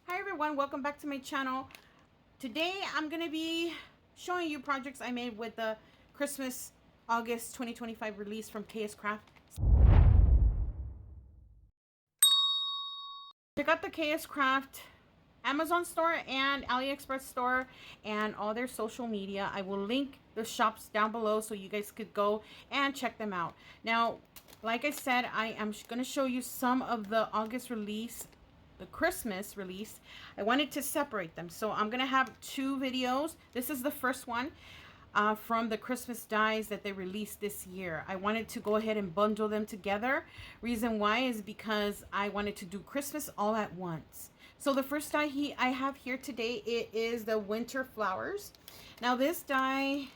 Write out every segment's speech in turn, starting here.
Hi everyone, welcome back to my channel. Today I'm going to be showing you projects I made with the Christmas August 2025 release from KS Craft. Check out the KS Craft Amazon store and AliExpress store and all their social media. I will link the shops down below so you guys could go and check them out. Now, like I said, I am going to show you some of the August release, the Christmas release. I wanted to separate them, so I'm gonna have two videos. This is the first one from the Christmas dies that they released this year. I wanted to go ahead and bundle them together. Reason why is because I wanted to do Christmas all at once. So the first die I have here today, it is the winter flowers. Now this die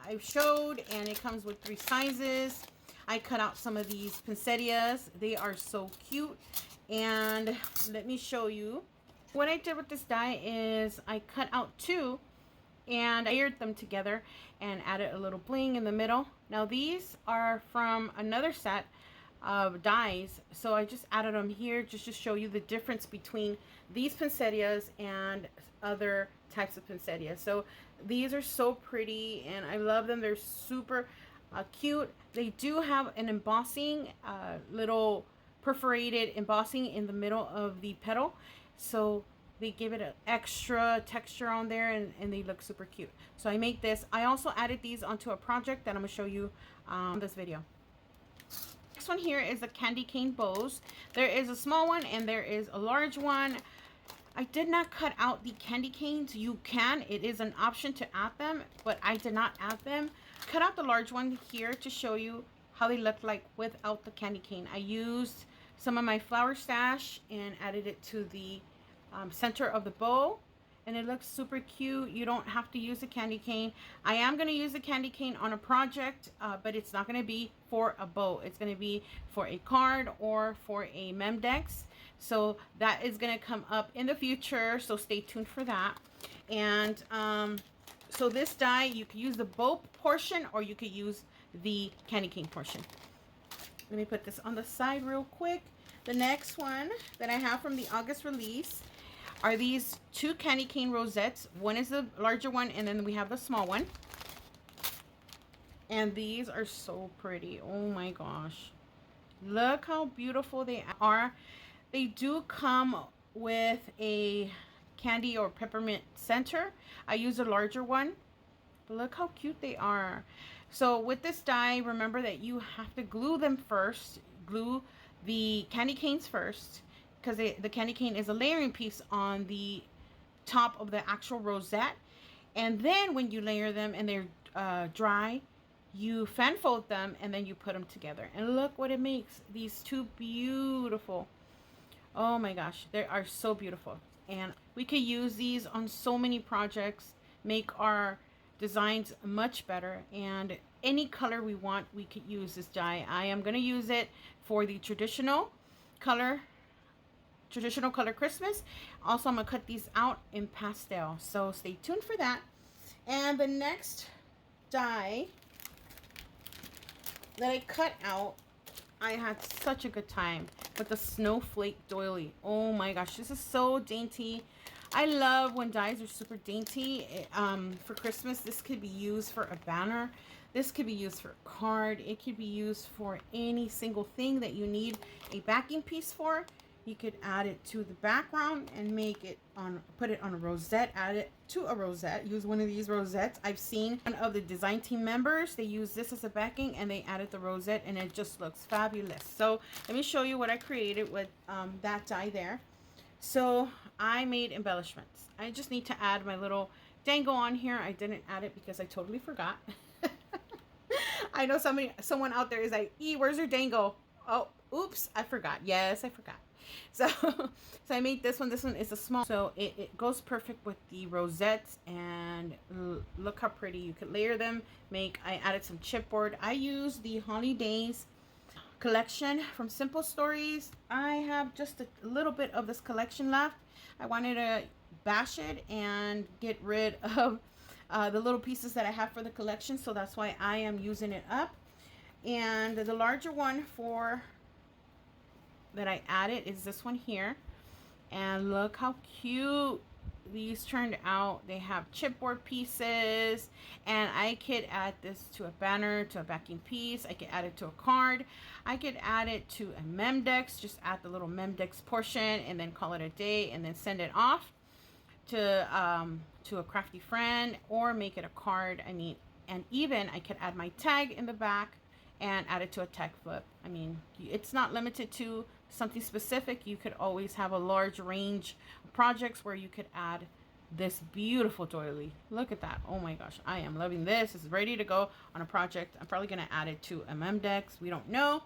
I showed, and it comes with 3 sizes. I cut out some of these poinsettias. They are so cute. And let me show you. What I did with this die is I cut out 2 and I layered them together and added a little bling in the middle. Now these are from another set of dies, so I just added them here just to show you the difference between these poinsettias and other types of poinsettias. So these are so pretty and I love them. They're super cute. They do have an embossing, little perforated embossing in the middle of the petal, so they give it an extra texture on there, and they look super cute. So I make this. I also added these onto a project that I'm going to show you in this video. Next one here is the candy cane bows. There is a small one and there is a large one. I did not cut out the candy canes. You can, it is an option to add them, but I did not add them. Cut out the large one here to show you how they look like without the candy cane. I used some of my flower stash and added it to the center of the bow, and it looks super cute. You don't have to use a candy cane. I am going to use a candy cane on a project, but it's not going to be for a bow. It's going to be for a card or for a memdex. So that is going to come up in the future, so stay tuned for that. And so this die, you could use the bow portion or you could use the candy cane portion. Let me put this on the side real quick. The next one that I have from the August release are these 2 candy cane rosettes. One is the larger one, and then we have the small one. And these are so pretty. Oh my gosh. Look how beautiful they are. They do come with a candy or peppermint center. I use a larger one. But look how cute they are. So with this die, remember that you have to glue them first. Glue the candy canes first, because the candy cane is a layering piece on the top of the actual rosette. And then when you layer them and they're dry, you fan fold them and then you put them together. And look what it makes. These 2 beautiful. Oh my gosh, they are so beautiful. And we could use these on so many projects, make our designs much better, and any color we want, we could use this die. I am going to use it for the traditional color Christmas. Also, I'm going to cut these out in pastel, so stay tuned for that. And the next die that I cut out, I had such a good time with the Snowflake doily. Oh my gosh, this is so dainty. I love when dies are super dainty. For Christmas, this could be used for a banner. This could be used for a card. It could be used for any single thing that you need a backing piece for. You could add it to the background and make it on, put it on a rosette, add it to a rosette. Use one of these rosettes. I've seen one of the design team members, they use this as a backing and they added the rosette, and it just looks fabulous. So let me show you what I created with that die there. So I made embellishments. I just need to add my little dangle on here. I didn't add it because I totally forgot. I know someone out there is like, where's your dangle? Oh, oops, I forgot. Yes, I forgot. So I made this one. This one is a small, so it goes perfect with the rosettes, and look how pretty. You could layer them. I added some chipboard. I used the holidays collection from Simple Stories. I have just a little bit of this collection left. I wanted to bash it and get rid of the little pieces that I have for the collection, so that's why I am using it up. And the larger one for that I added is this one here. And look how cute these turned out. They have chipboard pieces, and I could add this to a banner, to a backing piece. I could add it to a card. I could add it to a memdex, just add the little memdex portion and then call it a day, and then send it off to a crafty friend, or make it a card. I mean, and even I could add my tag in the back and add it to a tag flip. I mean, it's not limited to something specific. You could always have a large range of projects where you could add this beautiful doily. Look at that. Oh my gosh, I am loving this. It's ready to go on a project. I'm probably going to add it to a memdex. We don't know.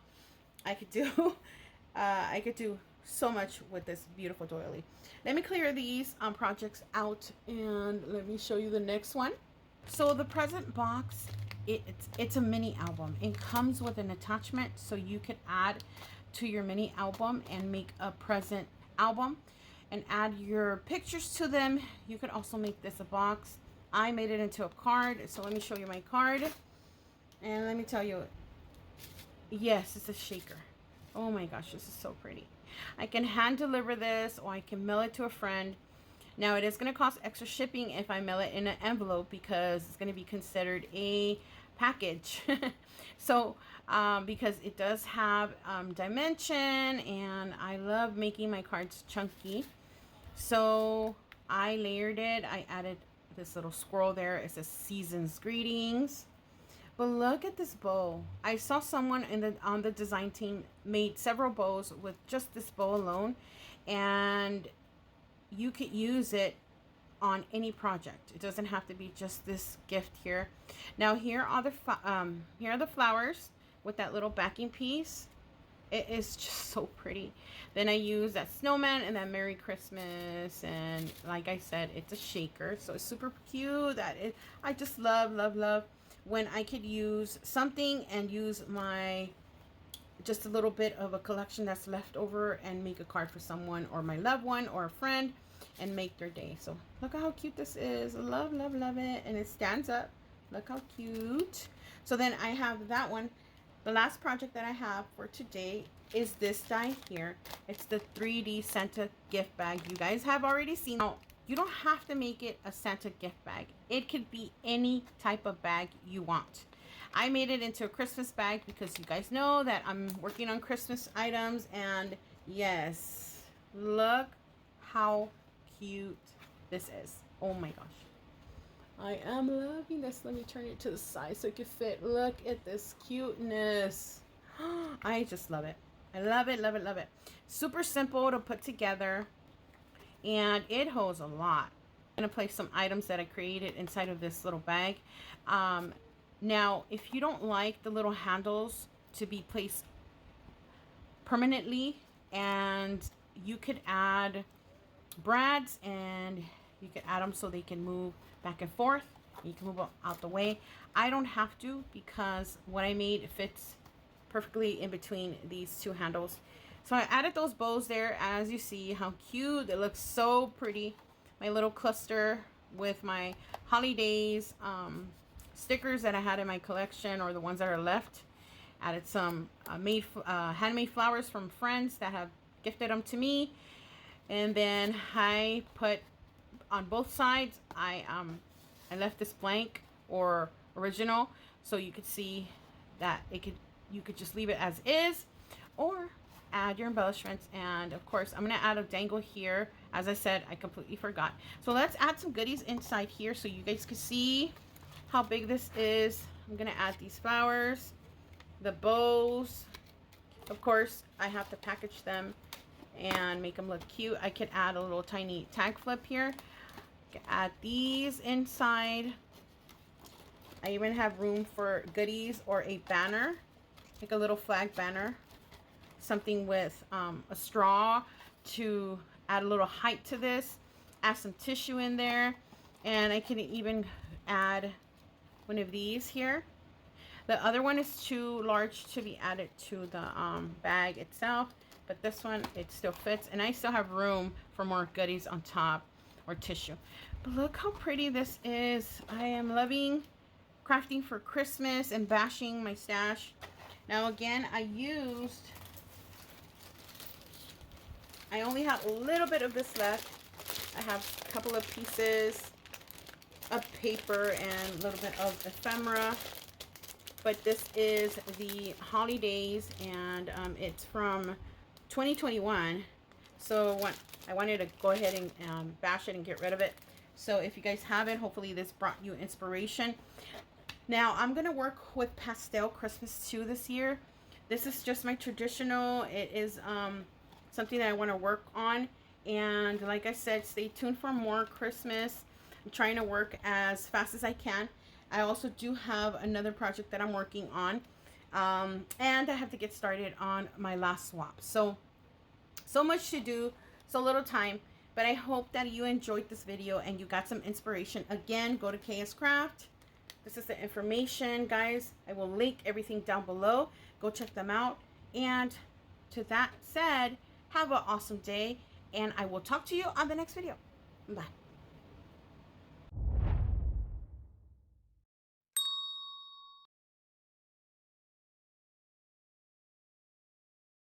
I could do so much with this beautiful doily. Let me clear these projects out, and let me show you the next one. So the present box, it's a mini album. It comes with an attachment, so you could add to your mini album and make a present album and add your pictures to them. You could also make this a box. I made it into a card, so let me show you my card. And let me tell you, yes, it's a shaker. Oh my gosh, this is so pretty. I can hand deliver this, or I can mail it to a friend. Now, it is going to cost extra shipping if I mail it in an envelope, because it's going to be considered a package. So because it does have dimension, and I love making my cards chunky, so I layered it. I added this little squirrel there. It says season's greetings. But look at this bow. I saw someone on the design team made several bows with just this bow alone, and you could use it on any project. It doesn't have to be just this gift here. Now here are the flowers with that little backing piece. It is just so pretty. Then I use that snowman and that Merry Christmas, and like I said, it's a shaker, so it's super cute. I just love when I could use something and use my just a little bit of a collection that's left over and make a card for someone or my loved one or a friend and make their day. So look how cute this is. Love it. And it stands up. Look how cute. So then I have that one. The last project that I have for today is this die here. It's the 3D Santa gift bag. You guys have already seen. Now, you don't have to make it a Santa gift bag. It could be any type of bag you want. I made it into a Christmas bag because you guys know that I'm working on Christmas items. And yes, look how cute this is. Oh my gosh. I am loving this. Let me turn it to the side so it can fit. Look at this cuteness. I just love it. I love it. Super simple to put together, and it holds a lot. I'm going to place some items that I created inside of this little bag. Now, if you don't like the little handles to be placed permanently, and you could add brads, and you could add them so they can move back and forth. You can move them out the way. I don't have to, because what I made fits perfectly in between these two handles. So I added those bows there. As you see how cute it looks, so pretty. My little cluster with my holidays stickers that I had in my collection, or the ones that are left. Added some handmade flowers from friends that have gifted them to me. And then I put on both sides, I left this blank or original, so you could see that you could just leave it as is, or add your embellishments. And of course, I'm gonna add a dangle here. As I said, I completely forgot. So let's add some goodies inside here so you guys can see how big this is. I'm gonna add these flowers, the bows. Of course, I have to package them and make them look cute. I could add a little tiny tag flip here. I could add these inside. I even have room for goodies or a banner, like a little flag banner, something with a straw to add a little height to this. Add some tissue in there, and I can even add one of these here. The other one is too large to be added to the bag itself, but this one, it still fits, and I still have room for more goodies on top, or tissue. But look how pretty this is. I am loving crafting for Christmas and bashing my stash. Now again, I used I only have a little bit of this left. I have a couple of pieces of paper and a little bit of ephemera. But this is the holidays, and it's from 2021. So I wanted to go ahead and bash it and get rid of it. So if you guys have it, hopefully this brought you inspiration. Now I'm going to work with pastel Christmas too this year. This is just my traditional. It is something that I want to work on. And like I said, stay tuned for more Christmas. I'm trying to work as fast as I can. I also do have another project that I'm working on. And I have to get started on my last swap. So much to do, so little time. But I hope that you enjoyed this video and you got some inspiration. Again, go to KS Craft. This is the information, guys. I will link everything down below. Go check them out. And to that said, have an awesome day. And I will talk to you on the next video. Bye.